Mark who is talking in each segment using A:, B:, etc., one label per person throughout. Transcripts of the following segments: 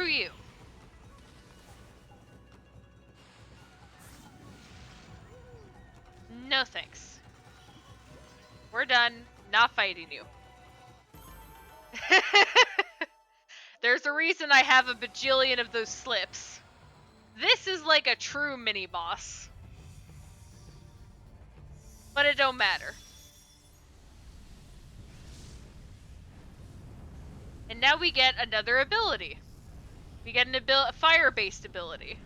A: Screw you. No thanks. We're done. Not fighting you. There's a reason I have a bajillion of those slips. This is like a true mini-boss. But it don't matter. And now we get another ability. We get a fire-based ability.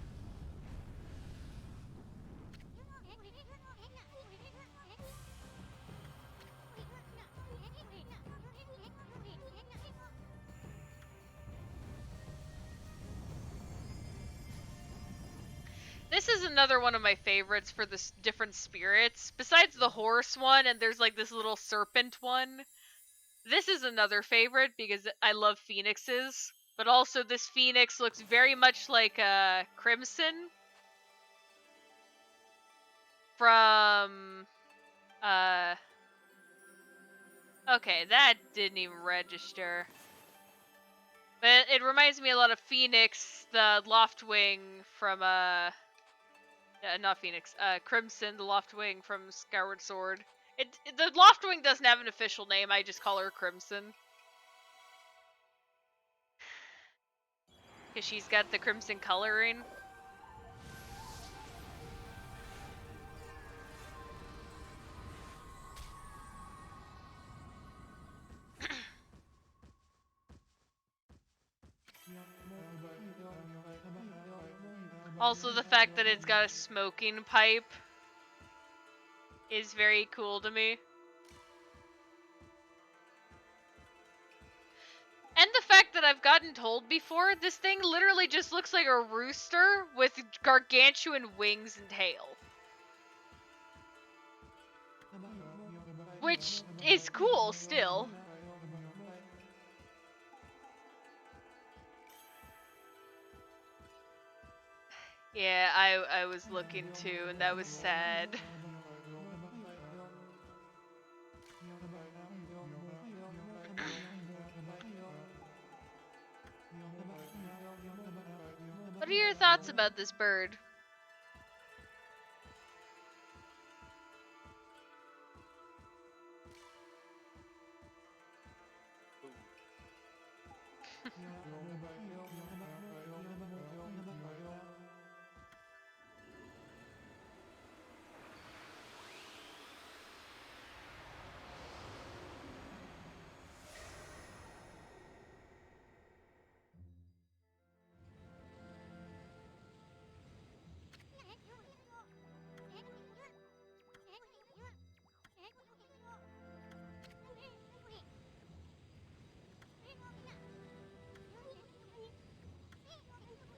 A: This is another one of my favorites for the different spirits. Besides the horse one, and there's like this little serpent one. This is another favorite because I love phoenixes. But also this phoenix looks very much like Crimson. From... Okay, that didn't even register. But it reminds me a lot of Phoenix, the Loftwing from, not Phoenix, Crimson, the Loftwing from Skyward Sword. The Loftwing doesn't have an official name, I just call her Crimson. Because she's got the crimson coloring. Also, the fact that it's got a smoking pipe is very cool to me. And the fact that I've gotten told before, this thing literally just looks like a rooster with gargantuan wings and tail. Which is cool still. Yeah, I was looking too, and that was sad. What are your thoughts about this bird?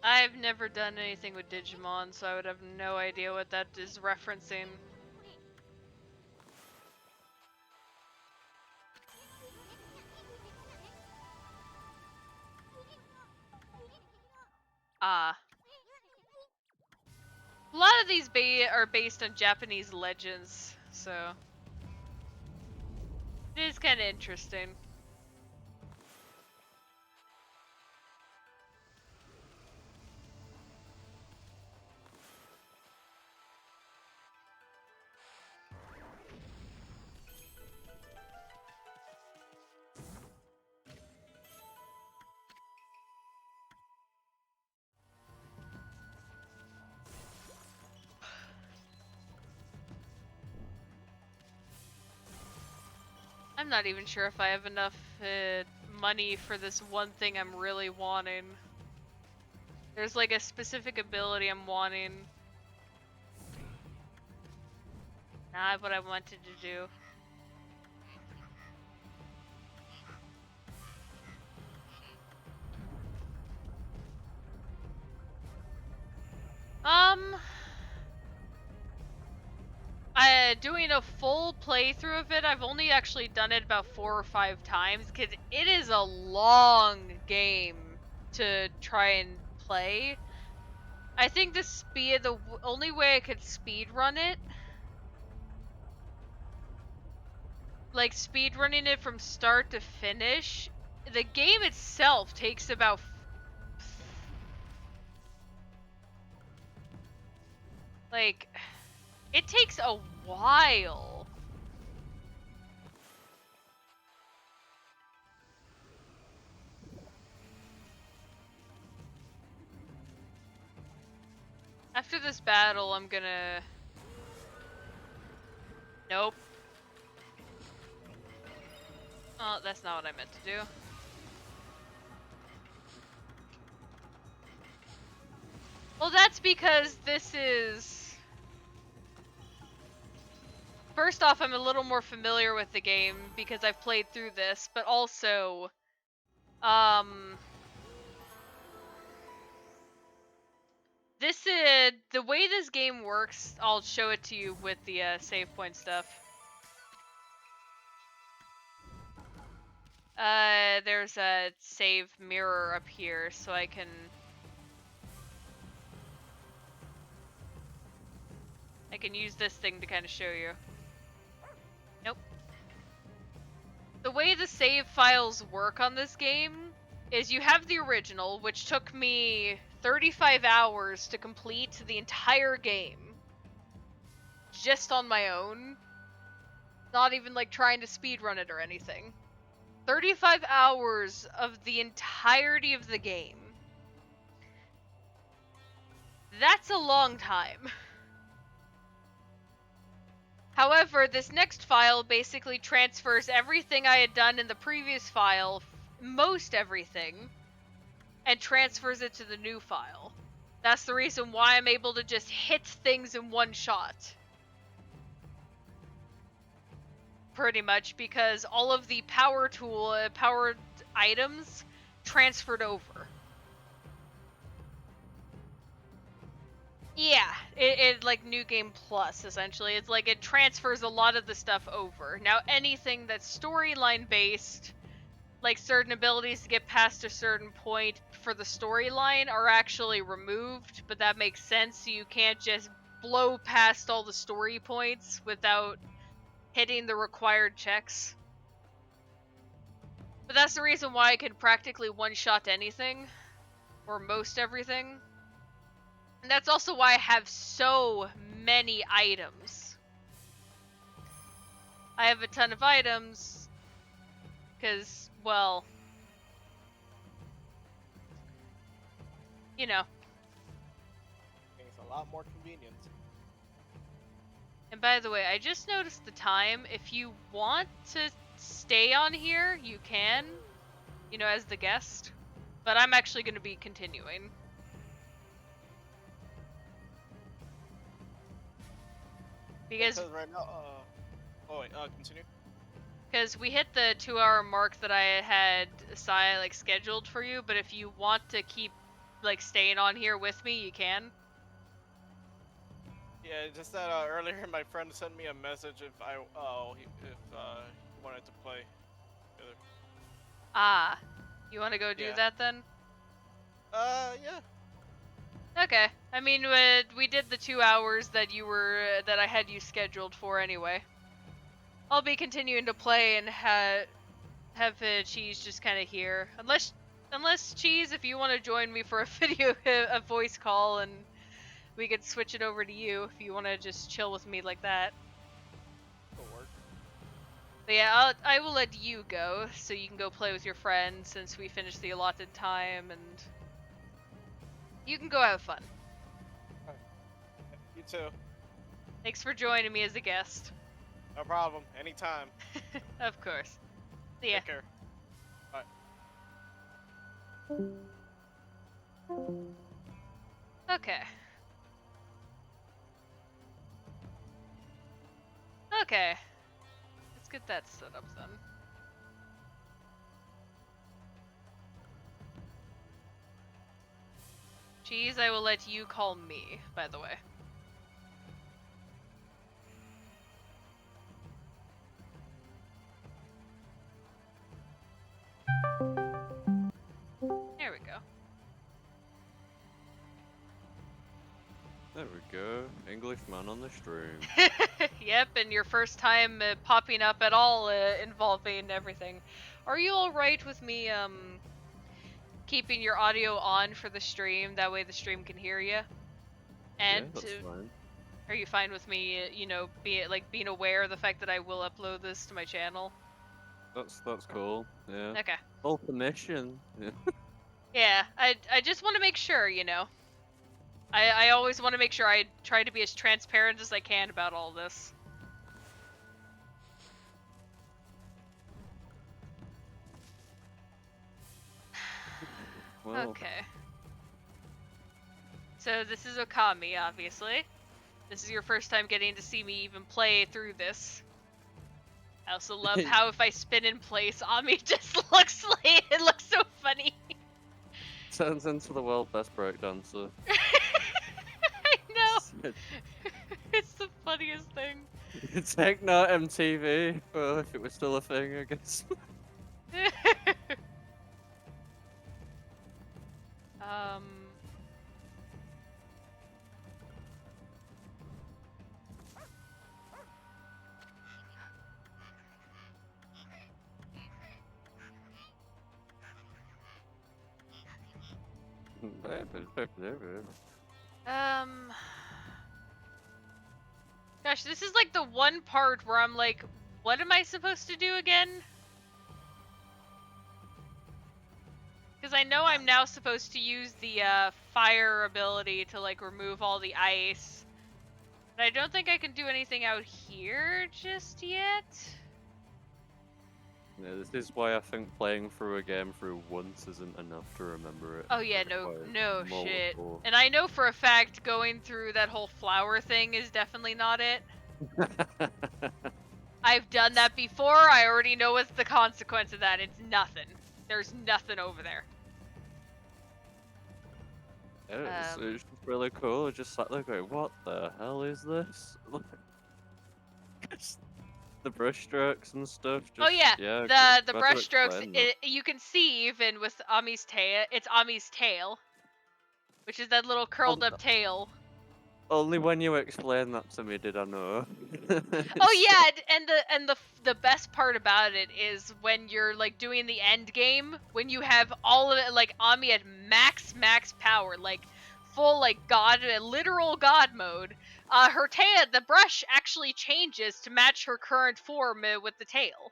A: I've never done anything with Digimon, so I would have no idea what that is referencing. Ah. A lot of these are based on Japanese legends, so it is kind of interesting. I'm not even sure if I have enough money for this one thing I'm really wanting. There's like a specific ability I'm wanting. Not what I wanted to do. Doing a full playthrough of it, I've only actually done it about 4 or 5 times, because it is a long game to try and play. I think the only way I could speedrun it, like speedrunning it from start to finish, the game itself takes about Like, it takes a while. After this battle, I'm gonna... Nope. Oh, that's not what I meant to do. Well, that's because this is... First off, I'm a little more familiar with the game because I've played through this, but also, this is... The way this game works, I'll show it to you with the save point stuff. There's a save mirror up here, so I can use this thing to kind of show you. Nope. The way the save files work on this game is you have the original, which took me 35 hours to complete the entire game. Just on my own. Not even like trying to speedrun it or anything. 35 hours of the entirety of the game. That's a long time. However, this next file basically transfers everything I had done in the previous file, most everything, and transfers it to the new file. That's the reason why I'm able to just hit things in one shot. Pretty much, because all of the powered items transferred over. Yeah, it like New Game Plus, essentially. It's like it transfers a lot of the stuff over. Now, anything that's storyline based, like certain abilities to get past a certain point for the storyline are actually removed, but that makes sense. So you can't just blow past all the story points without hitting the required checks. But that's the reason why I can practically one-shot anything, or most everything. And that's also why I have so many items. I have a ton of items, because, well, you know.
B: It's a lot more convenient.
A: And by the way, I just noticed the time. If you want to stay on here, you can, you know, as the guest. But I'm actually going to be continuing. Because
B: right now, continue.
A: Because we hit the 2-hour mark that I had scheduled for you, but if you want to keep like staying on here with me, you can.
B: Yeah, just that earlier my friend sent me a message if he wanted to play together.
A: Ah, you want to go do that then?
B: Yeah.
A: Okay. I mean, we did the 2 hours that I had you scheduled for anyway. I'll be continuing to play and have Cheese just kind of here, unless Cheese, if you want to join me for a voice call, and we could switch it over to you if you want to just chill with me like that.
B: It'll work.
A: But yeah, I will let you go so you can go play with your friend since we finished the allotted time, and you can go have fun.
B: Right. You too.
A: Thanks for joining me as a guest.
B: No problem. Anytime.
A: Of course. See ya.
B: Take care. Bye.
A: Okay. Okay. Let's get that set up then. Cheese, I will let you call me, by the way. There we go.
C: There we go. Englishman on the stream.
A: Yep, and your first time popping up at all involving everything. Are you alright with me keeping your audio on for the stream? That way the stream can hear you. And
C: yeah, that's fine.
A: Are you fine with me, you know, being aware of the fact that I will upload this to my channel?
C: That's cool. Yeah.
A: Okay.
C: Full permission. Yeah.
A: Yeah, I just want to make sure, you know. I always want to make sure I try to be as transparent as I can about all this.
C: Well.
A: Okay. So this is Okami, obviously. This is your first time getting to see me even play through this. I also love how if I spin in place, Ami just looks like it looks so funny.
C: Turns into the world best breakdancer.
A: I know. It's the funniest thing.
C: Techno MTV, well, if it was still a thing, I guess.
A: um. Um. Gosh, this is like the one part where I'm like, what am I supposed to do again? Because I know I'm now supposed to use the fire ability to like remove all the ice. But I don't think I can do anything out here just yet.
C: Yeah, this is why I think playing through a game through once isn't enough to remember it.
A: Oh yeah,
C: It
A: no
C: requires
A: shit.
C: multiple.
A: And I know for a fact going through that whole flower thing is definitely not it. I've done that before. I already know what's the consequence of that. It's nothing. There's nothing over there.
C: Yeah, it's just really cool. I just sat there going, what the hell is this? The brush strokes and stuff. Just,
A: Oh yeah, the
C: better
A: brush strokes.
C: explain that.
A: You can see even with Ami's tail. It's Ami's tail, which is that little curled up tail.
C: Only when you explained that to me did I know.
A: Oh
C: So-
A: yeah, and the best part about it is when you're like doing the end game, when you have all of it, like Ami at max power, like full like god, literal god mode. Her tail, the brush actually changes to match her current form with the tail.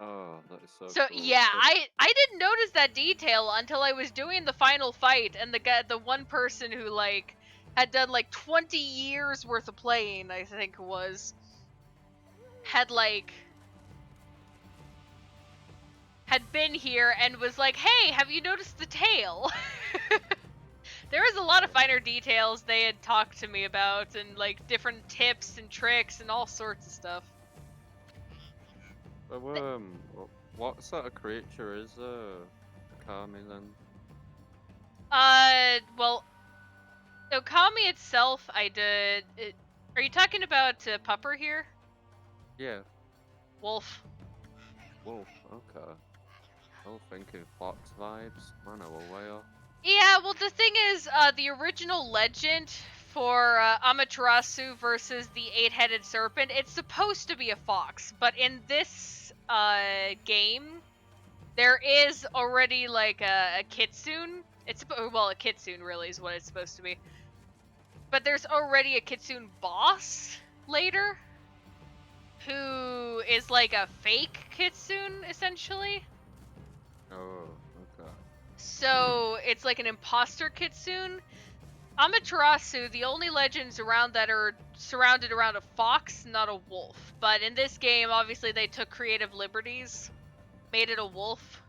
C: Oh, that is so
A: So
C: cool.
A: yeah,
C: So-
A: I didn't notice that detail until I was doing the final fight, and the one person who like had done like 20 years worth of playing, I think it was, had been here and was like, "Hey, have you noticed the tail?" There was a lot of finer details they had talked to me about, and like different tips and tricks and all sorts of stuff.
C: So, what sort of creature is Okami then?
A: Well, Okami itself, I did. Are you talking about Pupper here?
C: Yeah,
A: Wolf.
C: wolf. Okay. Oh, thinking fox vibes. I know a way off.
A: Yeah, well, the thing is, the original legend for Amaterasu versus the eight-headed serpent, it's supposed to be a fox, but in this game, there is already like a kitsune. Well, a kitsune really is what it's supposed to be. But there's already a kitsune boss later, who is like a fake kitsune essentially.
C: Oh, okay.
A: So it's like an imposter kitsune. Amaterasu, the only legends around that are surrounded around a fox, not a wolf. But in this game, obviously they took creative liberties, made it a wolf.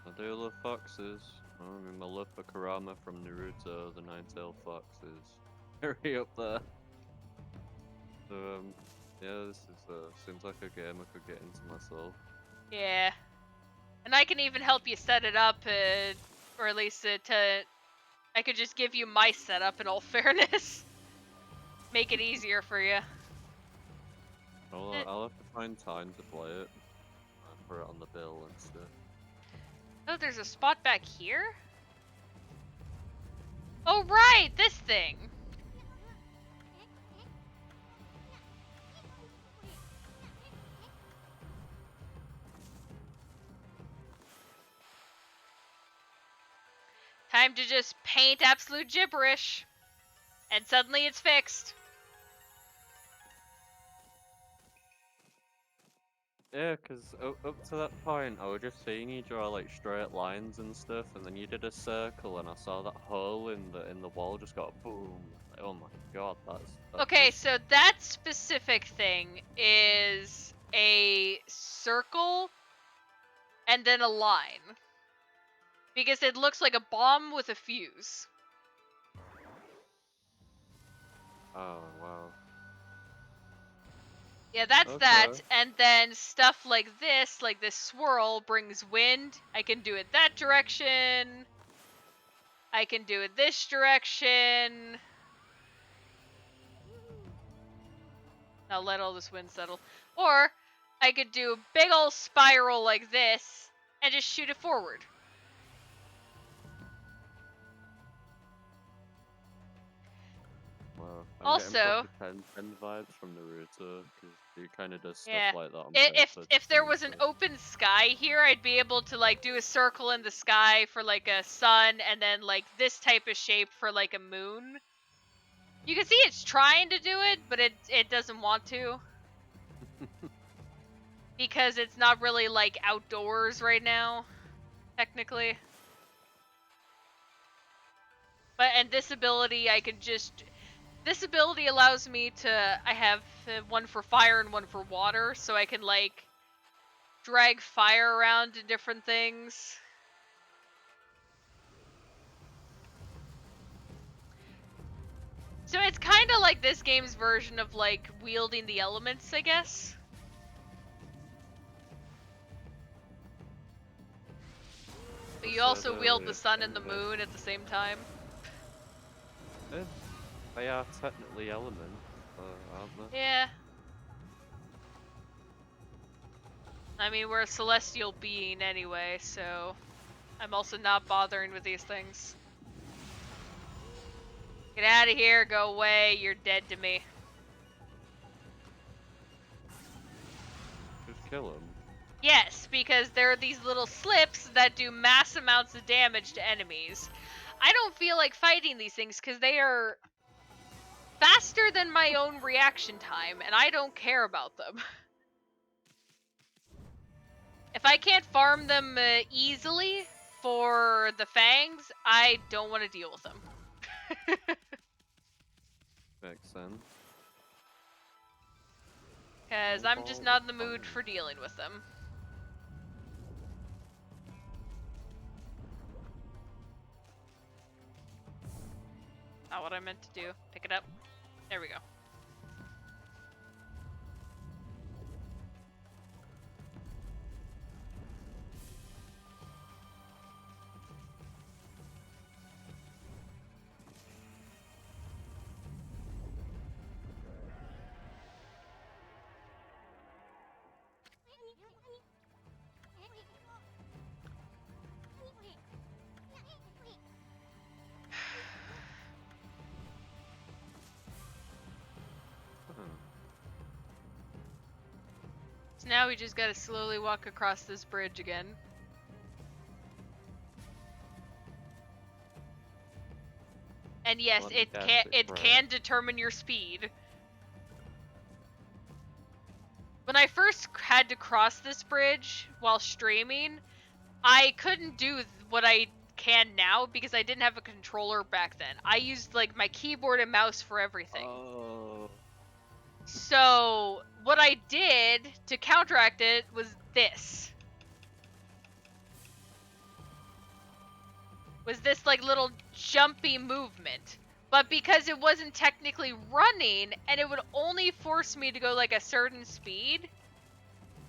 C: I do love foxes. I mean, my love for Kurama from Naruto, the nine-tailed fox, is very up there. So, yeah, this is seems like a game I could get into myself.
A: Yeah. And I can even help you set it up, or at least I could just give you my setup in all fairness. Make it easier for you.
C: I'll have to find time to play it. And put it on the bill and stuff.
A: Oh, there's a spot back here? Oh, right! This thing! Time to just paint absolute gibberish. And suddenly it's fixed.
C: Yeah, because up to that point, I was just seeing you draw like straight lines and stuff, and then you did a circle, and I saw that hole in the wall just got boom. Like, oh my god, that's
A: Okay,
C: just
A: so that specific thing is a circle and then a line. Because it looks like a bomb with a fuse.
C: oh wow.
A: Yeah, that's that.
C: Okay.
A: And then stuff like this swirl, brings wind. I can do it that direction. I can do it this direction. Now let all this wind settle. Or I could do a big ol' spiral like this and just shoot it forward.
C: Wow. I'm getting
A: Also,
C: proper 10 vibes from Naruto because he kind of does stuff
A: yeah.
C: like that on
A: If
C: purpose.
A: if there
C: And
A: was an
C: so,
A: open sky here, I'd be able to like do a circle in the sky for like a sun, and then like this type of shape for like a moon. You can see it's trying to do it, but it doesn't want to. Because it's not really like outdoors right now, technically. And this ability I can just this ability allows me to I have one for fire and one for water, so I can like drag fire around to different things. So it's kind of like this game's version of like wielding the elements, I guess. But
C: I
A: you
C: said
A: also wield the
C: earlier,
A: sun and the moon at the same time.
C: they are technically elements, aren't they?
A: Yeah. I mean, we're a celestial being anyway, so I'm also not bothering with these things. Get out of here, go away, you're dead to me.
C: Just kill them.
A: Yes, because there are these little slips that do mass amounts of damage to enemies. I don't feel like fighting these things because they are faster than my own reaction time, and I don't care about them. If I can't farm them easily for the fangs, I don't want to deal with them.
C: Makes sense.
A: Because I'm just not in the mood for dealing with them. Not what I meant to do. Pick it up. There we go. So now we just gotta slowly walk across this bridge again. And yes,
C: Let me
A: it
C: guess,
A: can
C: it's
A: can determine your speed. When I first had to cross this bridge while streaming, I couldn't do what I can now because I didn't have a controller back then. I used like my keyboard and mouse for everything.
C: Oh.
A: So what I did to counteract it was this. Was this like little jumpy movement. But because it wasn't technically running and it would only force me to go like a certain speed,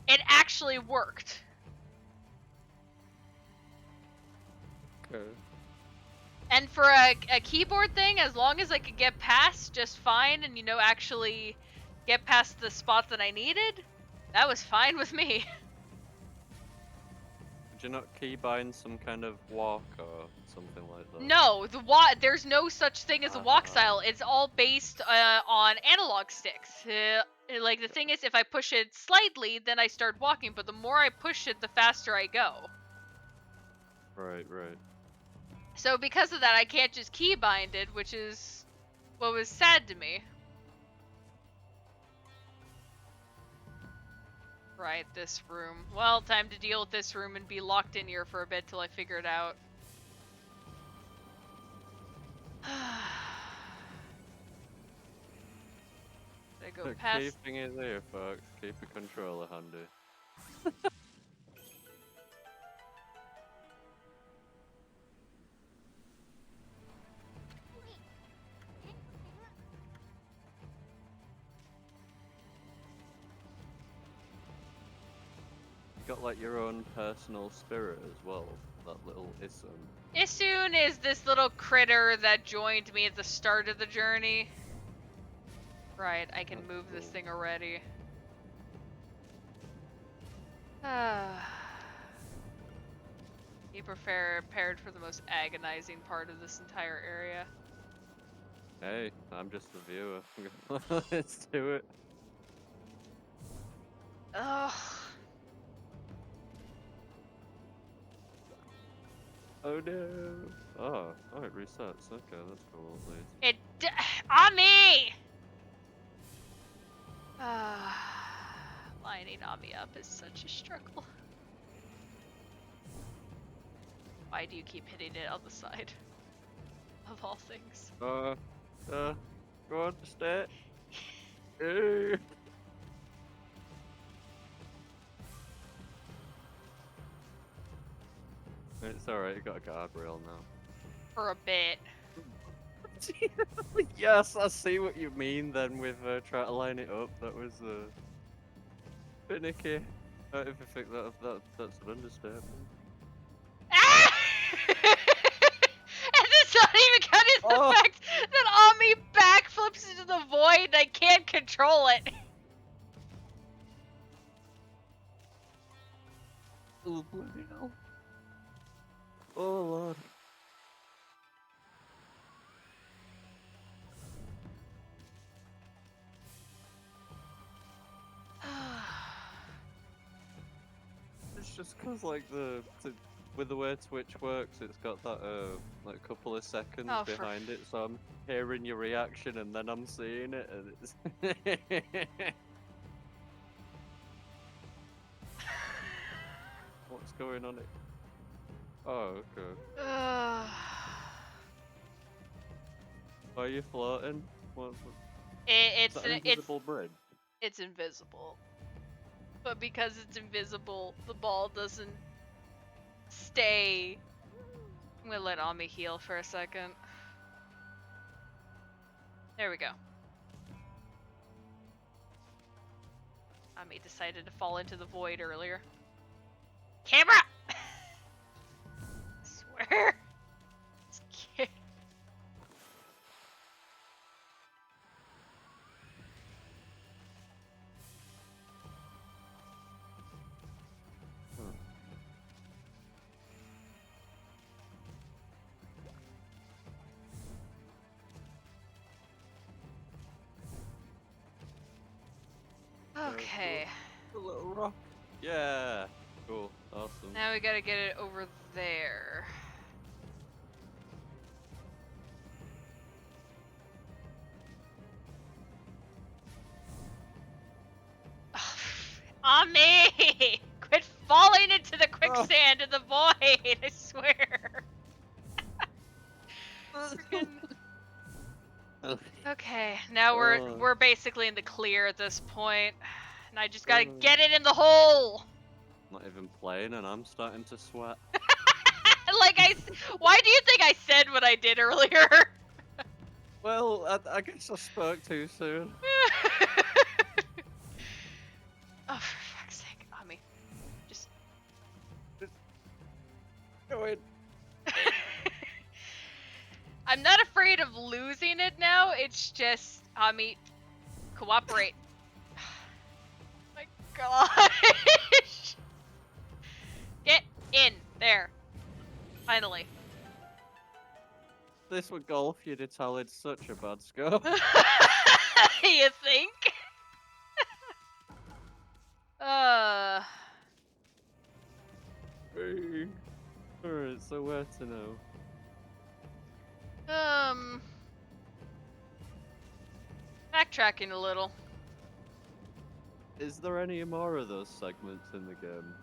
A: it actually worked.
C: Okay.
A: And for a keyboard thing, as long as I could get past just fine and, you know, actually get past the spot that I needed, that was fine with me.
C: Did you not keybind some kind of walk or something like that?
A: No, there's no such thing as a walk style. It's all based on analog sticks. Like the thing is, if I push it slightly, then I start walking. But the more I push it, the faster I go.
C: Right, right.
A: So because of that, I can't just keybind it, which is what was sad to me. Right, this room. Well, time to deal with this room and be locked in here for a bit till I figure it out. I go
C: The key
A: past.
C: thing is here, folks. Keep a controller handy. You got like your own personal spirit as well. That little Isum.
A: Issoon is this little critter that joined me at the start of the journey. Right, I can
C: That's
A: move this
C: cool.
A: thing already. Be prepared for the most agonizing part of this entire area.
C: Hey, I'm just the viewer. Let's do it.
A: Ugh.
C: Oh no! Oh, it resets. Okay, that's cool at least.
A: On me! Lining Ami up is such a struggle. Why do you keep hitting it on the side? Of all things.
C: Go on, stay. Hey. It's alright, you got a guardrail now.
A: For a bit.
C: Yes, I see what you mean then with trying to line it up. That was finicky. I don't even think that's an understatement.
A: Ah! And it's not even counting the
C: Oh.
A: fact that Ami backflips into the void and I can't control it.
C: Oh bloody hell! Oh lord! It's just cause like with the way Twitch works, it's got that like couple of seconds
A: Oh,
C: behind it, so I'm hearing your reaction and then I'm seeing it, and it's. What's going on? Oh, okay. Why are you floating? What, is that an invisible bridge?
A: It's invisible. But because it's invisible, the ball doesn't stay. I'm gonna let Ami heal for a second. There we go. Ami decided to fall into the void earlier. Camera! I swear. Scared. Okay.
C: A little rock. Yeah. Cool. Awesome.
A: Now we gotta get it over there. Ami! Quit falling into the quicksand in the void, I swear. Okay, now we're basically in the clear at this point. And I just gotta get it in the hole!
C: Not even playing and I'm starting to sweat.
A: Why do you think I said what I did earlier?
C: Well, I guess I spoke too soon.
A: Oh, for fuck's sake, Ami. Just
C: go in.
A: I'm not afraid of losing it now, it's just, Ami, cooperate. My gosh! Get in, there. Finally.
C: This with golf, you'd have tallied such a bad score.
A: You think?
C: Alright, so where to now?
A: Backtracking a little.
C: Is there any more of those segments in the game?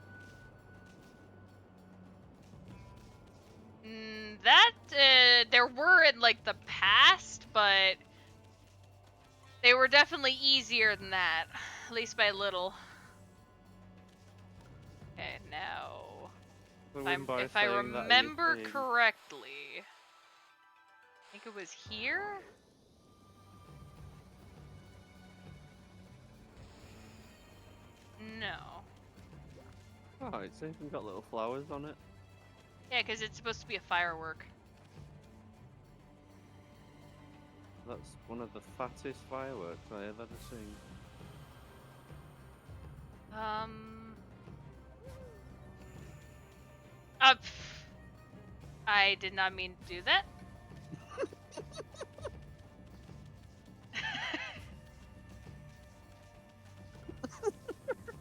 A: There were in like the past, but they were definitely easier than that, at least by a little. Okay, now,
C: I win by
A: if I
C: saying that, are you
A: remember
C: saying?
A: correctly, I think it was here. No.
C: Oh, it's even got little flowers on it.
A: Yeah, because it's supposed to be a firework.
C: That's one of the fattest fireworks I have ever seen.
A: I did not mean to do that.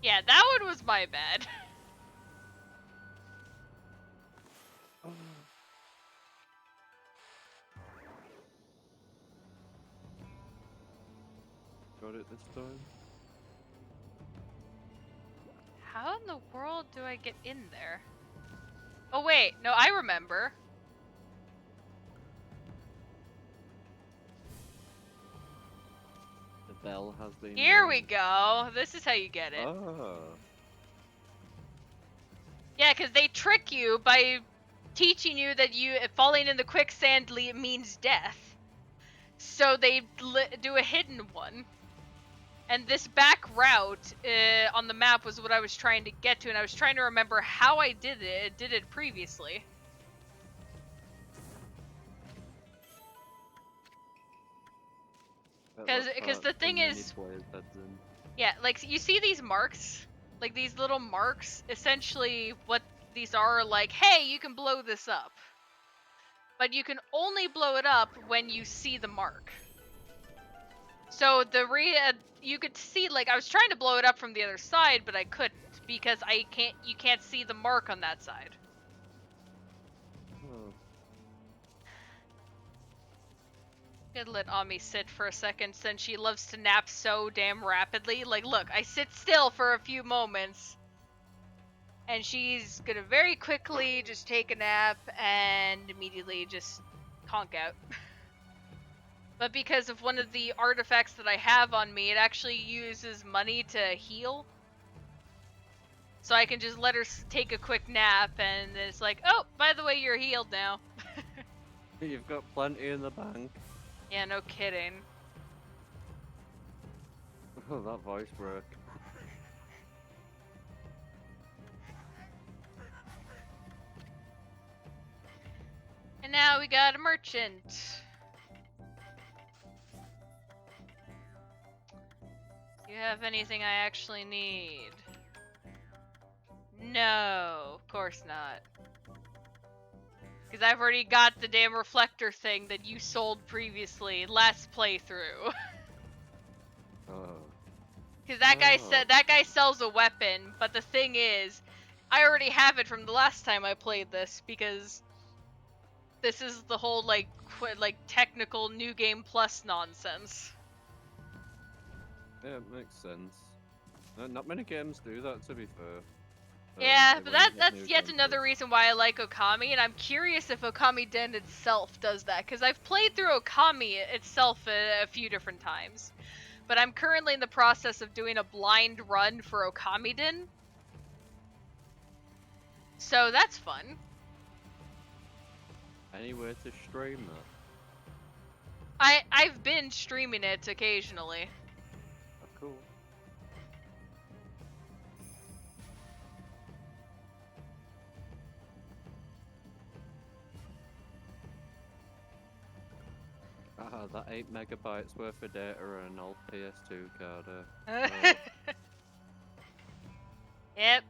A: Yeah, that one was my bad.
C: Got it this time?
A: How in the world do I get in there? Oh wait, no, I remember.
C: The bell has been
A: Here
C: rung.
A: we go. This is how you get it.
C: Oh.
A: Yeah, because they trick you by teaching you that falling in the quicksand means death. So they do a hidden one. And this back route on the map was what I was trying to get to, and I was trying to remember how I did it. It did it previously. Because the thing is, yeah, like you see these marks, like these little marks. Essentially, what these are like, hey, you can blow this up, but you can only blow it up when you see the mark. So you could see, like, I was trying to blow it up from the other side, but I couldn't because you can't see the mark on that side.
C: Oh.
A: I'm gonna let Ami sit for a second since she loves to nap so damn rapidly. Like, look, I sit still for a few moments, and she's gonna very quickly just take a nap and immediately just conk out. But because of one of the artifacts that I have on me, it actually uses money to heal. So I can just let her take a quick nap, and it's like, oh, by the way, you're healed now.
C: You've got plenty in the bank.
A: Yeah, no kidding.
C: Oh, that voice broke.
A: And now we got a merchant. Do you have anything I actually need? No, of course not. Because I've already got the damn reflector thing that you sold previously, last playthrough.
C: Oh.
A: Because that guy sells a weapon, but the thing is, I already have it from the last time I played this, because this is the whole, like technical New Game Plus nonsense.
C: Yeah, it makes sense. Not many games do that, to be fair.
A: Yeah,
C: when
A: but
C: you hit
A: that's
C: new
A: yet
C: game
A: another
C: plus.
A: reason why I like Okami, and I'm curious if Okami Den itself does that, because I've played through Okami itself a few different times. But I'm currently in the process of doing a blind run for Okami Den. So that's fun.
C: Anywhere to stream that?
A: I've been streaming it occasionally.
C: Oh, cool. Ah, that 8 megabytes worth of data and an old PS2 card. Oh.
A: Yep.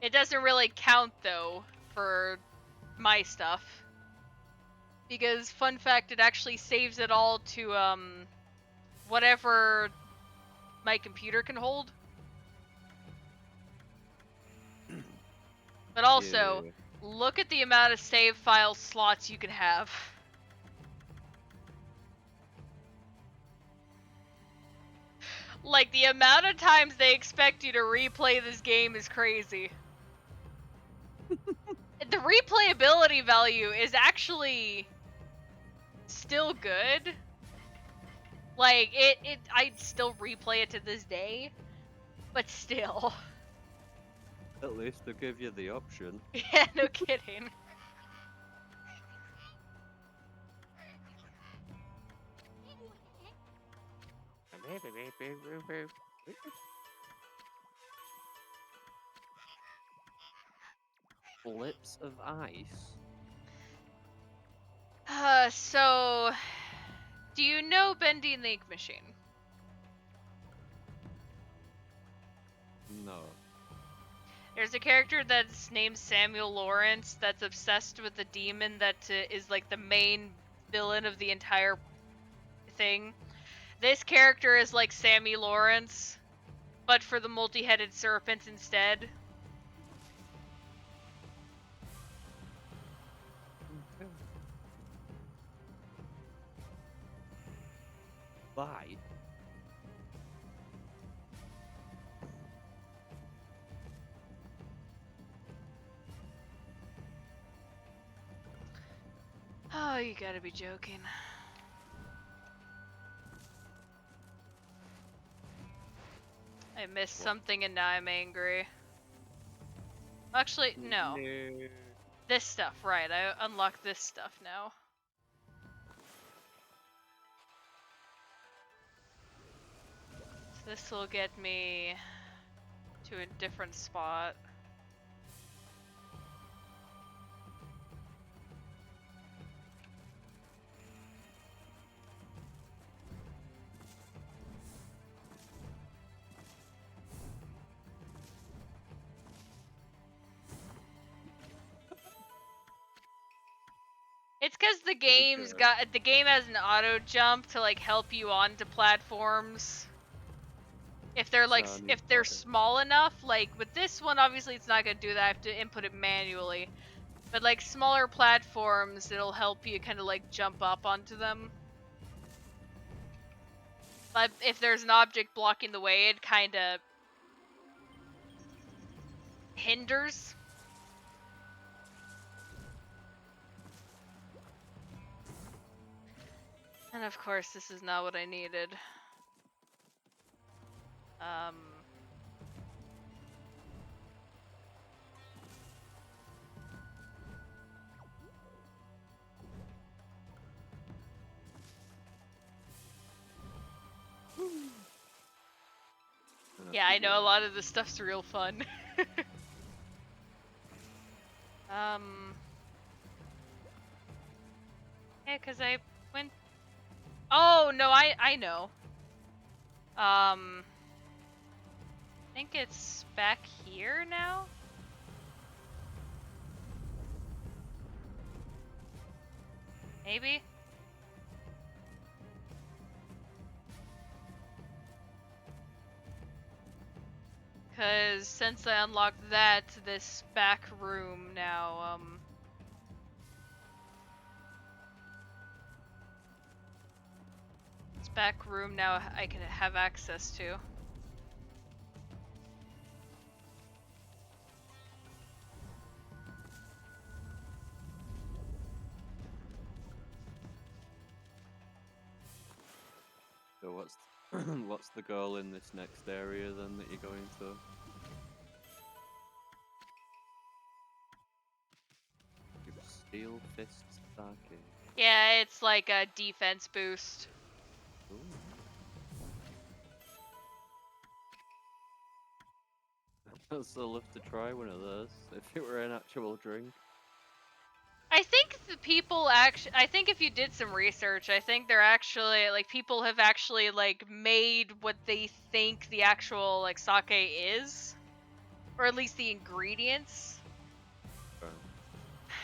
A: It doesn't really count though for my stuff. Because fun fact, it actually saves it all to whatever my computer can hold. But also,
C: Yeah.
A: look at the amount of save file slots you can have. Like, the amount of times they expect you to replay this game is crazy. The replayability value is actually still good. Like, I'd still replay it to this day, but still.
C: At least they'll give you the option.
A: Yeah, no kidding.
C: Lips of ice?
A: So, do you know Bendy Link Machine?
C: No.
A: There's a character that's named Samuel Lawrence that's obsessed with the demon that is like the main villain of the entire thing. This character is like Sammy Lawrence, but for the multi-headed serpent instead.
C: Okay. Bye.
A: Oh, you gotta be joking. I missed something and now I'm angry. Actually, no. This stuff, right. I unlocked this stuff now. So this will get me to a different spot. It's because the game has an auto jump to like help you onto platforms. If they're like if they're small enough, like with this one, obviously it's not gonna do that. I have to input it manually. But like smaller platforms, it'll help you kind of like jump up onto them. But if there's an object blocking the way, it kind of hinders. And of course, this is not what I needed. Yeah, I know a lot of this stuff's real fun. Yeah, cause I went. Oh no, I know. I think it's back here now. Maybe. Cause since I unlocked that, this back room now, this back room now I can have access to.
C: So what's what's the goal in this next area then that you're going to? Steel Fist Sake.
A: Yeah, it's like a defense boost.
C: Ooh. I'd still love to try one of those if it were an actual drink.
A: I think the people actually, I think if you did some research, I think they're actually, like, people have actually, like, made what they think the actual, like, sake is. Or at least the ingredients.
C: Right.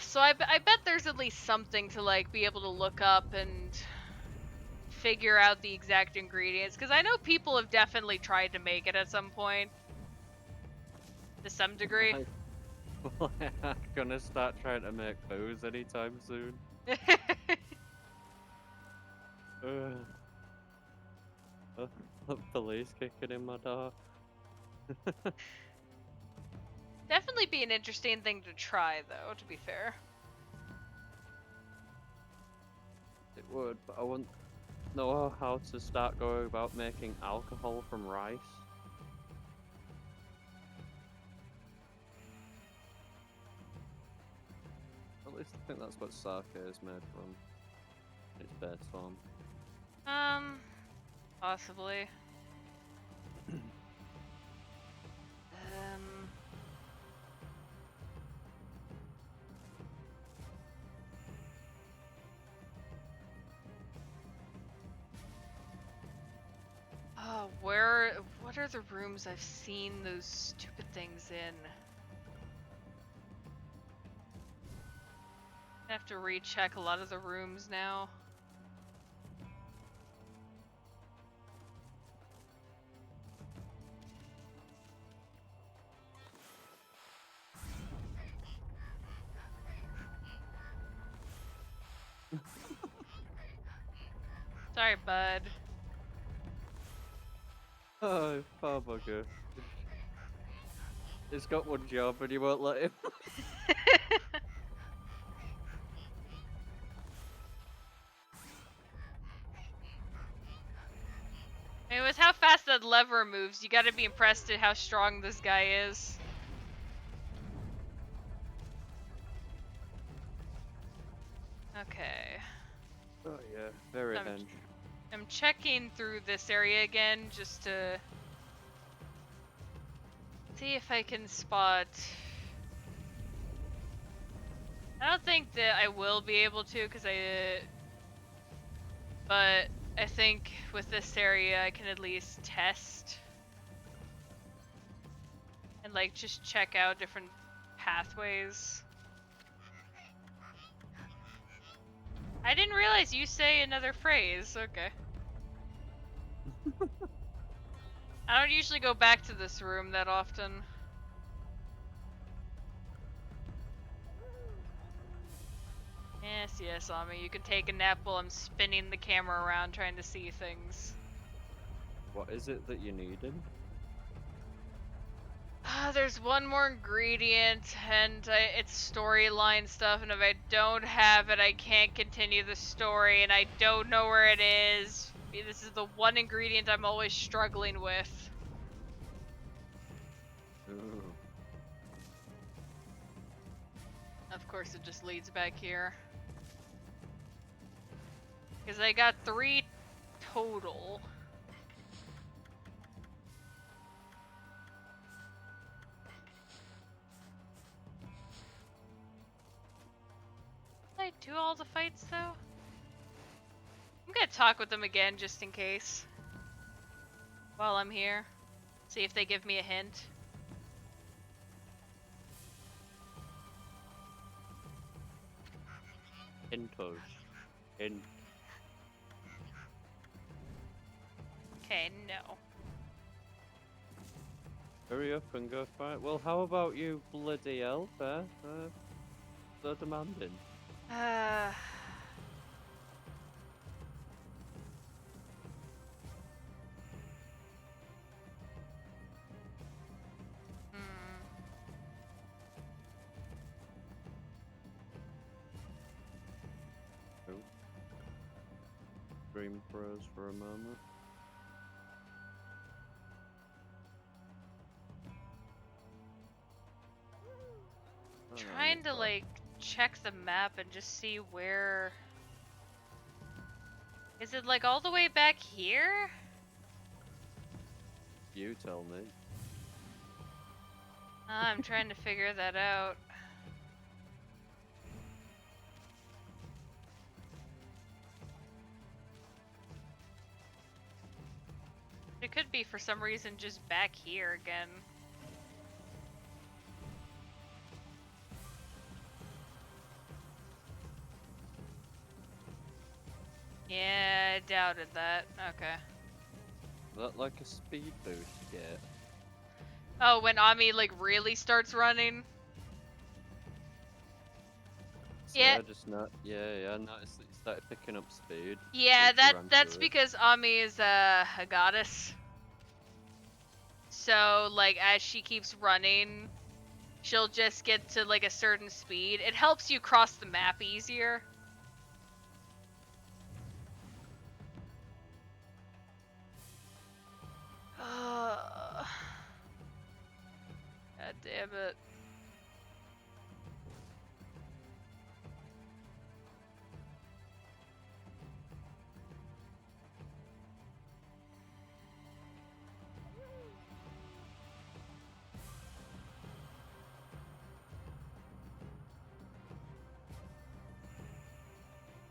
A: So I bet there's at least something to, like, be able to look up and figure out the exact ingredients. Because I know people have definitely tried to make it at some point. To some degree.
C: Well, I'm gonna start trying to make booze anytime soon. The police kicking in my door.
A: Definitely be an interesting thing to try, though, to be fair.
C: It would, but I wouldn't know how to start going about making alcohol from rice. At least I think that's what sake is made from. It's based on.
A: Possibly. Oh, what are the rooms I've seen those stupid things in? I have to recheck a lot of the rooms now. Sorry, bud.
C: Oh, poor bugger. He's got one job and you won't let him.
A: I mean, with how fast that lever moves, you gotta be impressed at how strong this guy is. Okay.
C: Oh yeah, very
A: I'm-
C: hench.
A: I'm checking through this area again just to see if I can spot. I don't think that I will be able to, but I think with this area I can at least test and like just check out different pathways. I didn't realize you say another phrase. Okay. I don't usually go back to this room that often. Yes, Ami, you can take a nap while I'm spinning the camera around trying to see things.
C: What is it that you needed?
A: There's one more ingredient, and it's storyline stuff, and if I don't have it, I can't continue the story, and I don't know where it is. This is the one ingredient I'm always struggling with.
C: Ooh.
A: Of course, it just leads back here. Because I got 3 total. Did I do all the fights, though? I'm gonna talk with them again, just in case. While I'm here. See if they give me a hint.
C: Intos. In.
A: Okay, no.
C: Hurry up and go fight. Well, how about you, bloody elf, eh? So demanding.
A: Uh... Hmm.
C: Oh. Dream froze for a moment. Oh,
A: Trying to,
C: fuck.
A: like, check the map and just see where... Is it, like, all the way back here?
C: You tell me.
A: I'm trying to figure that out. It could be, for some reason, just back here again. Yeah, I doubted that. Okay.
C: Is that like a speed boost you get?
A: Oh, when Ami, like, really starts running?
C: So
A: Yeah.
C: I just not. Yeah. I noticed that you started picking up speed.
A: Yeah,
C: once you ran
A: that's
C: through it.
A: because Ami is a goddess. So like as she keeps running, she'll just get to like a certain speed. It helps you cross the map easier. God damn it.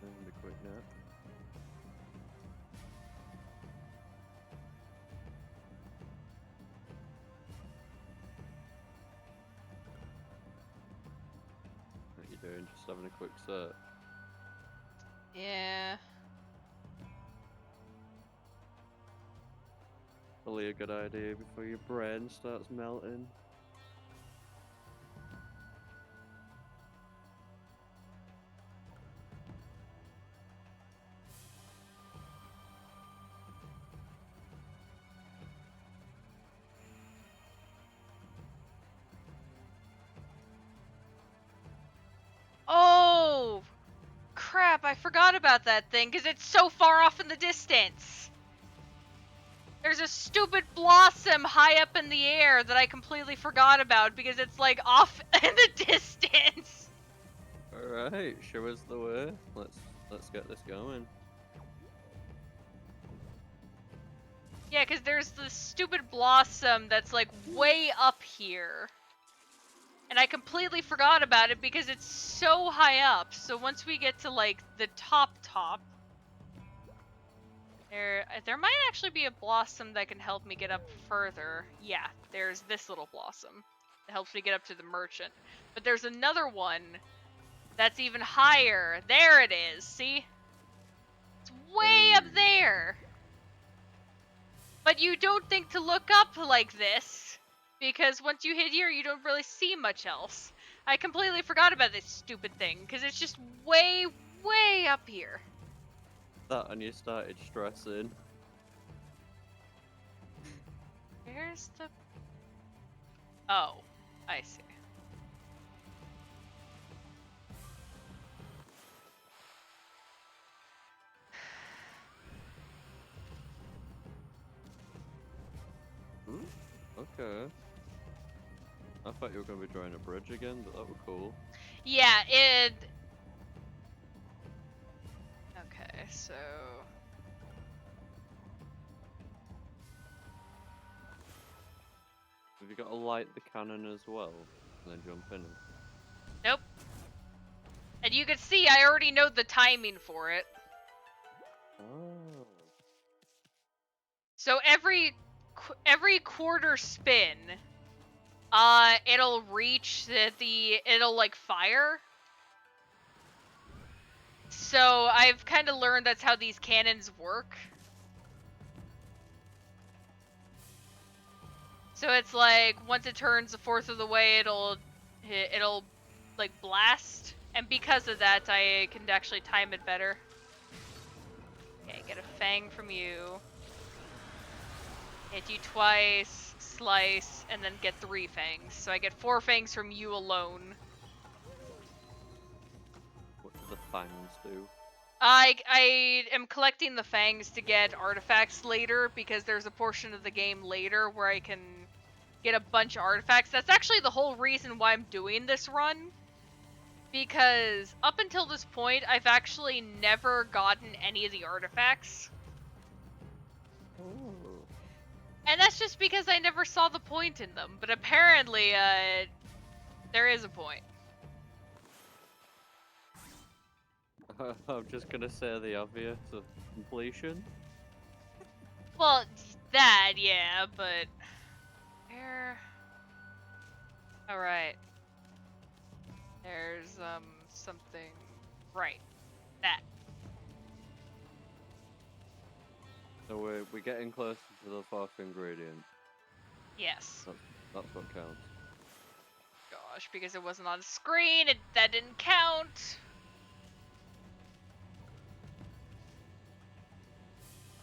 C: And a quick nap. What you doing? Just having a quick search.
A: Yeah.
C: Probably a good idea before your brain starts melting.
A: Oh, crap, I forgot about that thing because it's so far off in the distance. There's a stupid blossom high up in the air that I completely forgot about because it's like off in the distance.
C: Alright, show us the way. Let's get this going.
A: Yeah, because there's this stupid blossom that's like way up here. And I completely forgot about it because it's so high up. So once we get to like the top, there might actually be a blossom that can help me get up further. Yeah, there's this little blossom that helps me get up to the merchant. But there's another one that's even higher. There it is, see? It's way up
C: Hey.
A: there. But you don't think to look up like this, because once you hit here, you don't really see much else. I completely forgot about this stupid thing, because it's just way, way up here.
C: That and you started stressing.
A: Where's the... Oh, I see.
C: Okay. I thought you were gonna be drawing a bridge again, but that was cool.
A: Yeah, it... Okay, so...
C: Have you got to light the cannon as well, and then jump in?
A: Nope. And you can see I already know the timing for it.
C: Oh.
A: So every quarter spin, it'll reach it'll like fire. So I've kind of learned that's how these cannons work. So it's like once it turns a fourth of the way, it'll like blast, and because of that, I can actually time it better. Okay, get a fang from you. Hit you twice, slice, and then get 3 fangs. So I get 4 fangs from you alone.
C: What do the fangs do?
A: I am collecting the fangs to get artifacts later, because there's a portion of the game later where I can get a bunch of artifacts. That's actually the whole reason why I'm doing this run. Because up until this point, I've actually never gotten any of the artifacts.
C: Oh.
A: And that's just because I never saw the point in them. But apparently, there is a point.
C: I'm just gonna say the obvious of completion.
A: Well, that, yeah, but... Where... Alright. There's, something... Right. That.
C: So we're getting closer to the 4th ingredient.
A: Yes.
C: That's what counts.
A: Gosh, because it wasn't on screen, that didn't count.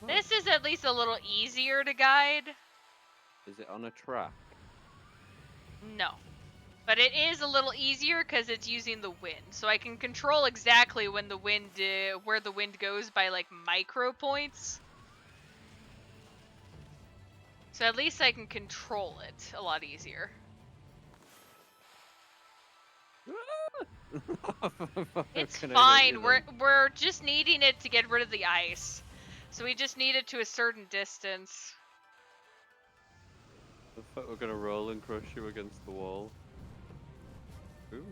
A: This is at least a little easier to guide.
C: Is it on a track?
A: No. But it is a little easier because it's using the wind. So I can control exactly when the wind, where the wind goes by like micro points. So at least I can control it a lot easier. It's fine. We're just needing it to get rid of the ice. So we just need it to a certain distance.
C: I thought we're gonna roll and crush you against the wall. Ooh.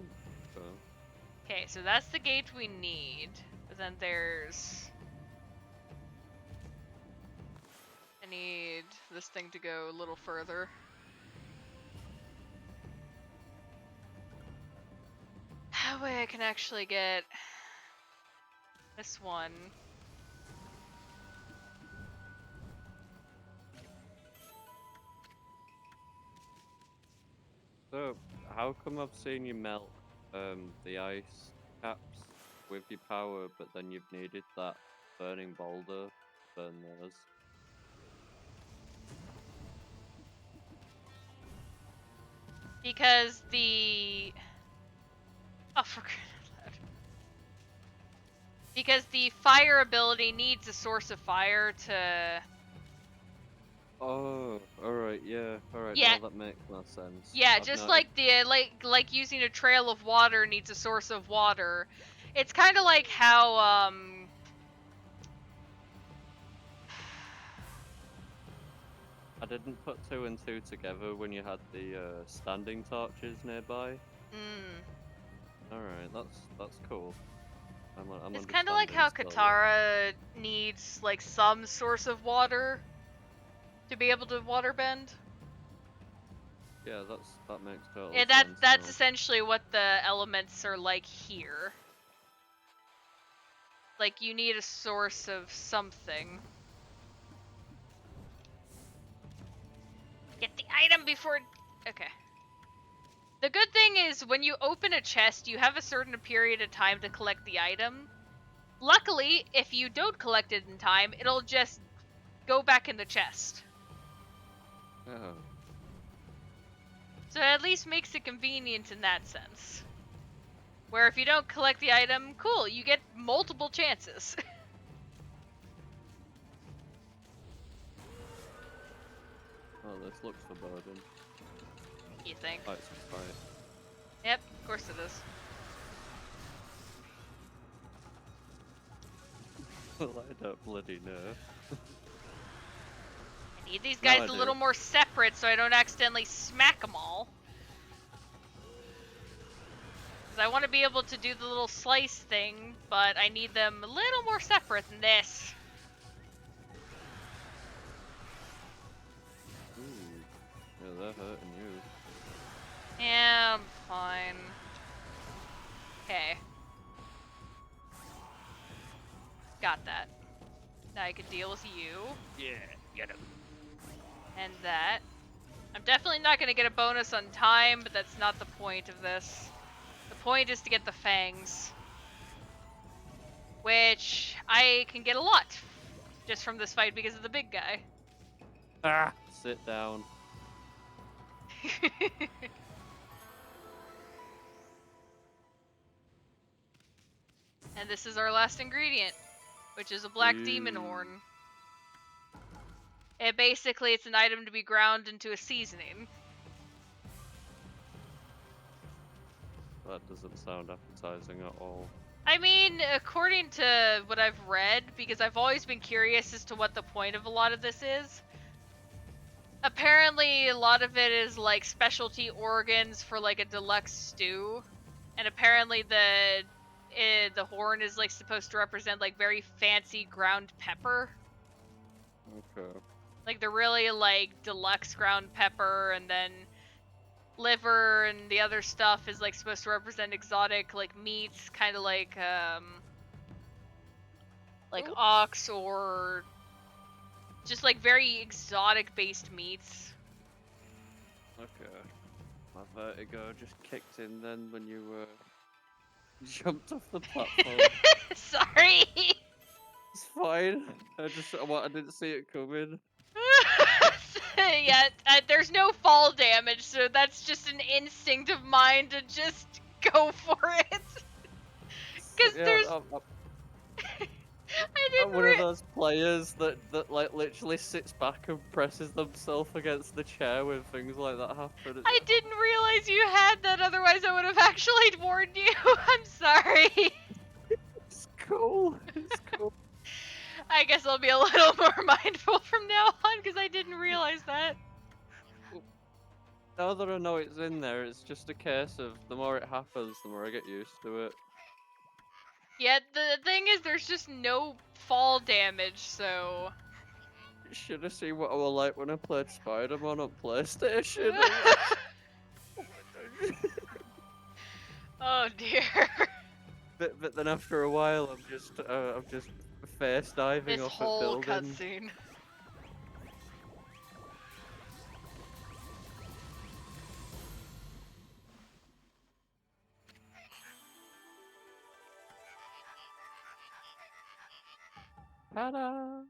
A: Okay, so that's the gate we need. But then there's... I need this thing to go a little further. That way I can actually get this one.
C: So, how come I've seen you melt the ice caps with your power, but then you've needed that burning boulder to burn those?
A: Because the... Oh, for crying out loud. Because the fire ability needs a source of fire to...
C: Oh, alright, yeah, alright,
A: Yeah.
C: now that makes more sense.
A: Yeah,
C: I've
A: just
C: noticed.
A: like the like using a trail of water needs a source of water. It's kind of like how
C: I didn't put 2 and 2 together when you had the standing torches nearby. Alright, that's cool. I'm
A: it's kind of like how
C: slowly.
A: Katara needs like some source of water to be able to waterbend.
C: Yeah, that makes total
A: Yeah,
C: sense.
A: that's
C: now.
A: essentially what the elements are like here. Like you need a source of something. Get the item before... Okay. The good thing is when you open a chest, you have a certain period of time to collect the item. Luckily, if you don't collect it in time, it'll just go back in the chest.
C: Oh.
A: So it at least makes it convenient in that sense. Where if you don't collect the item, cool, you get multiple chances.
C: Oh, this looks foreboding.
A: You think?
C: Oh, it's a fight.
A: Yep, of course it is.
C: Well, I don't bloody know.
A: I need these guys
C: I
A: a
C: do.
A: little more separate so I don't accidentally smack them all. Because I want to be able to do the little slice thing, but I need them a little more separate than this.
C: Ooh. Yeah, they're hurting you.
A: Yeah, I'm fine. Okay. Got that. Now I can deal with you.
C: Yeah, get him.
A: And that. I'm definitely not going to get a bonus on time, but that's not the point of this. The point is to get the fangs. Which I can get a lot. Just from this fight because of the big guy.
C: Ah! Sit down.
A: And this is our last ingredient, which is a black demon horn. It's an item to be ground into a seasoning.
C: That doesn't sound appetizing at all.
A: I mean, according to what I've read, because I've always been curious as to what the point of a lot of this is, apparently a lot of it is like specialty organs for like a deluxe stew, and apparently the horn is like supposed to represent like very fancy ground pepper.
C: Okay.
A: Like the really like deluxe ground pepper, and then liver and the other stuff is like supposed to represent exotic like meats, kind of like ox or just like very exotic based meats.
C: Okay. My vertigo just kicked in then when you jumped off the platform.
A: Sorry.
C: It's fine. I didn't see it coming.
A: Yeah, there's no fall damage, so that's just an instinct of mine to just go for it. Because
C: Yeah,
A: there's... I
C: I'm
A: didn't
C: one of those players that like literally sits back and presses themselves against the chair when things like that happen.
A: I didn't realize you had that, otherwise I would have actually warned you. I'm sorry.
C: It's cool. It's cool.
A: I guess I'll be a little more mindful from now on, because I didn't realize that.
C: Now that I know it's in there, it's just a case of the more it happens, the more I get used to it.
A: Yeah, the thing is, there's just no fall damage, so...
C: Should have seen what I was like when I played Spider-Man on PlayStation.
A: Oh dear.
C: But then after a while, I'm just face diving
A: This
C: off at
A: whole
C: buildings.
A: cutscene.
C: Ta-da!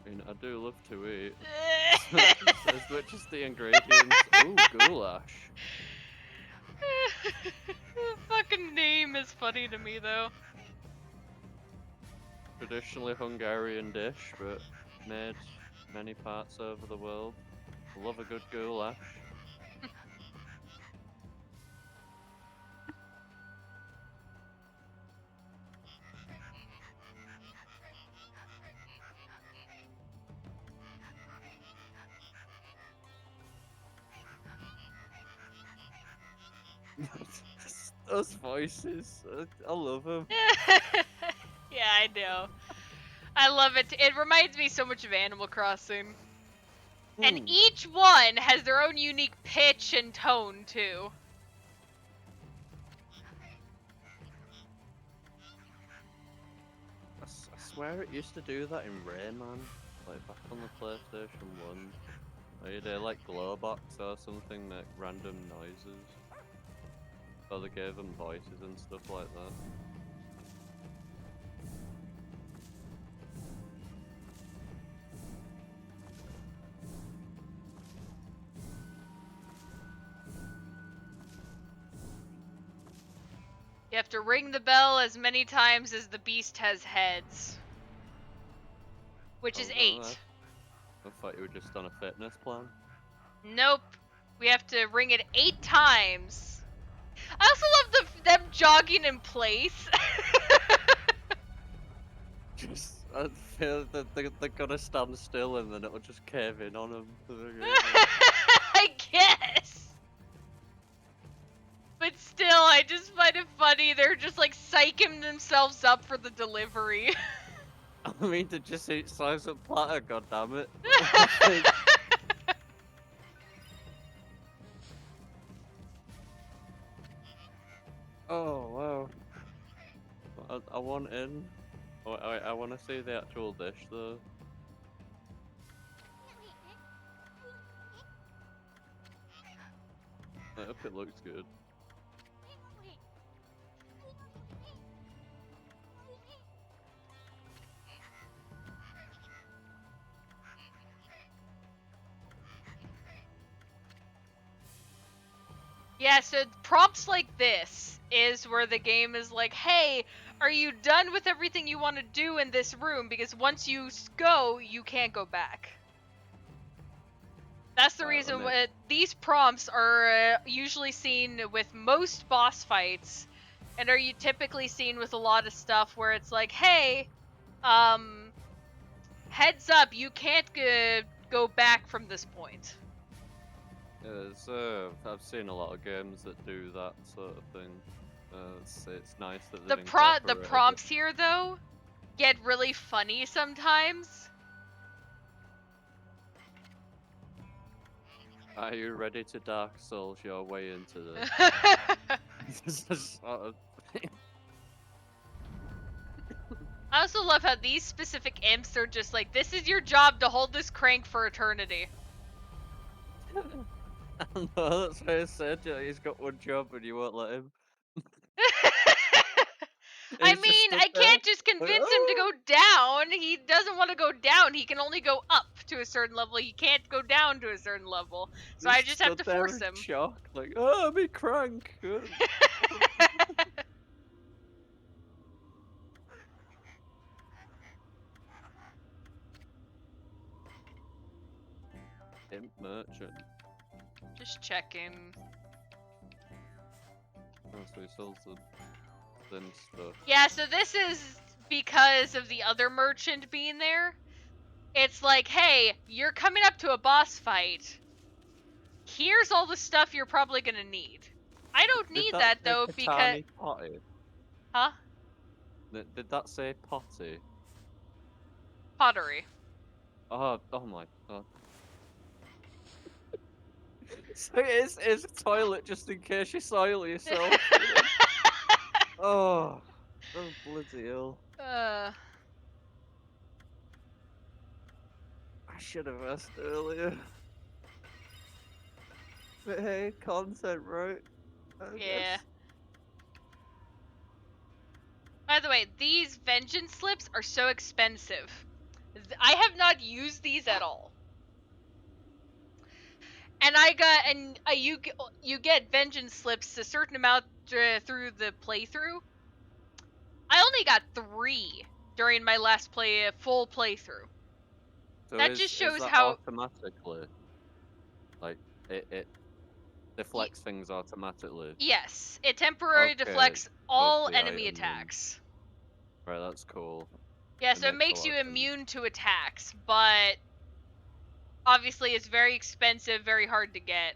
C: I mean, I do love to eat. As much as the ingredients. Ooh, goulash.
A: The fucking name is funny to me, though.
C: Traditionally Hungarian dish, but made many parts over the world. Love a good goulash. Those voices, I love them.
A: Yeah, I know. I love it. It reminds me so much of Animal Crossing. And each one has their own unique pitch and tone, too.
C: I swear it used to do that in Rayman, like back on the PlayStation 1. Where you'd like Glowbox or something, make random noises. Or they gave them voices and stuff like that.
A: You have to ring the bell as many times as the beast has heads. Which is 8.
C: I thought you were just on a fitness plan.
A: Nope. We have to ring it 8 times. I also love them jogging in place.
C: Just, I feel that they're gonna stand still and then it'll just cave in on them.
A: I guess. But still, I just find it funny. They're just like psyching themselves up for the delivery.
C: I mean, to just eat slice of platter, goddammit. Oh, wow. I want in. Oh, I want to see the actual dish, though. I hope it looks good.
A: Yeah, so prompts like this is where the game is like, hey, are you done with everything you want to do in this room? Because once you go, you can't go back. That's the reason why these prompts are usually seen with most boss fights, and are you typically seen with a lot of stuff where it's like, hey, heads up, you can't go back from this point.
C: Yeah, I've seen a lot of games that do that sort of thing. It's nice that
A: The prompts here, though, get really funny sometimes.
C: Are you ready to Dark Souls your way into this? This is sort of thing.
A: I also love how these specific imps are just like, this is your job to hold this crank for eternity.
C: No, that's what I said. He's got one job and you won't let him.
A: I
C: He's just
A: mean,
C: stood
A: I
C: there.
A: can't just
C: Like,
A: convince him to
C: "Oh."
A: go down. He doesn't want to go down. He can only go up to a certain level. He can't go down to a certain level. So
C: He
A: I just have
C: stood
A: to
C: there
A: force
C: in
A: him.
C: shock, like, oh, me crank. Imp merchant.
A: Just checking.
C: Oh, so he sells the thin stuff.
A: Yeah, so this is because of the other merchant being there. It's like, hey, you're coming up to a boss fight. Here's all the stuff you're probably gonna need. I don't
C: Did
A: need
C: that
A: that
C: say
A: though because,
C: Katani potty?
A: huh?
C: Did that say potty?
A: Pottery.
C: Oh my god. So it's a toilet just in case you soil yourself. Oh, oh bloody hell.
A: uh,
C: I should have asked earlier. But hey, content, right? I
A: yeah.
C: guess.
A: By the way, these vengeance slips are so expensive. I have not used these at all. And you get vengeance slips a certain amount through the playthrough. I only got 3 during my last full playthrough.
C: So
A: That just
C: is
A: shows
C: that
A: how,
C: automatically? Like it
A: y-
C: deflects things automatically?
A: yes, it temporarily
C: Okay,
A: deflects
C: of
A: all
C: the
A: enemy
C: item then.
A: attacks.
C: Right, that's cool.
A: Yeah,
C: It
A: so it
C: makes a
A: makes
C: lot
A: you
C: of sense.
A: immune to attacks, but obviously it's very expensive, very hard to get.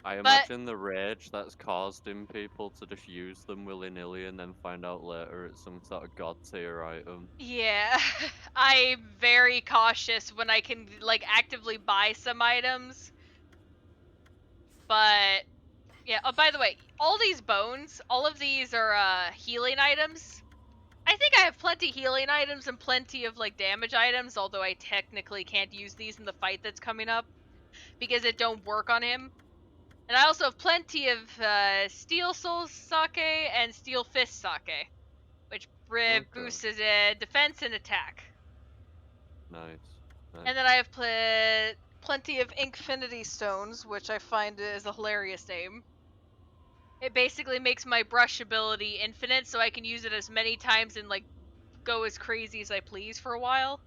C: I
A: But
C: imagine the rage that's caused in people to just use them willy-nilly and then find out later it's some sort of god tier item.
A: yeah, I'm very cautious when I can like actively buy some items. But yeah, oh by the way, all these bones, all of these are healing items. I think I have plenty healing items and plenty of like damage items, although I technically can't use these in the fight that's coming up because it don't work on him. And I also have plenty of Steel Soul Sake and Steel Fist Sake, which
C: Okay,
A: boosts his defense and attack.
C: nice. Nice.
A: And then I have plenty of Infinity Stones, which I find is a hilarious name. It basically makes my brush ability infinite, so I can use it as many times and like go as crazy as I please for a while.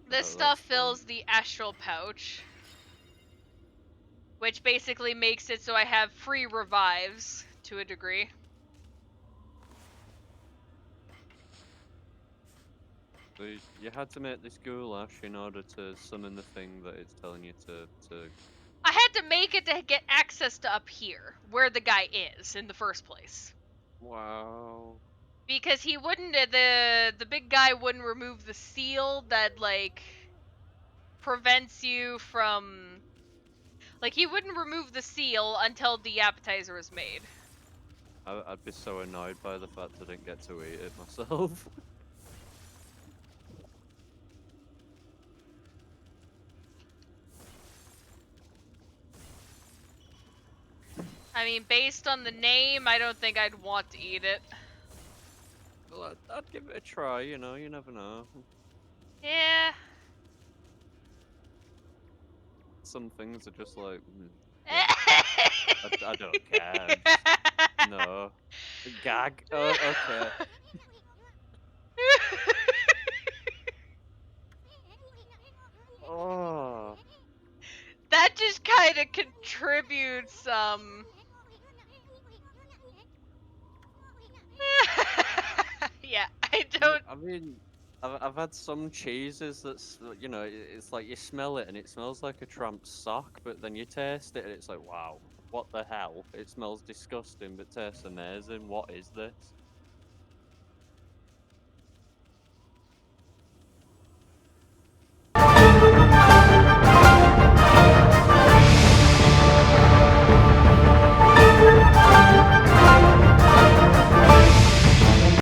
A: This
C: Oh,
A: stuff
C: that's fun.
A: fills the astral pouch, which basically makes it so I have free revives to a degree.
C: So you had to make this goulash in order to summon the thing that it's telling you to.
A: I had to make it to get access to up here, where the guy is in the first place.
C: Wow.
A: Because he wouldn't, the big guy wouldn't remove the seal that like prevents you from, like he wouldn't remove the seal until the appetizer was made.
C: I'd be so annoyed by the fact I didn't get to eat it myself.
A: I mean, based on the name, I don't think I'd want to eat it.
C: Well, I'd give it a try, you know, you never know.
A: Yeah.
C: Some things are just like, yeah, I don't care. No. Gag? Oh, okay. Oh.
A: That just kind of contributes, yeah, I don't.
C: I mean, I've had some cheeses that's, you know, it's like you smell it and it smells like a tramp's sock, but then you taste it and it's like, wow, what the hell? It smells disgusting but tastes amazing. What is this?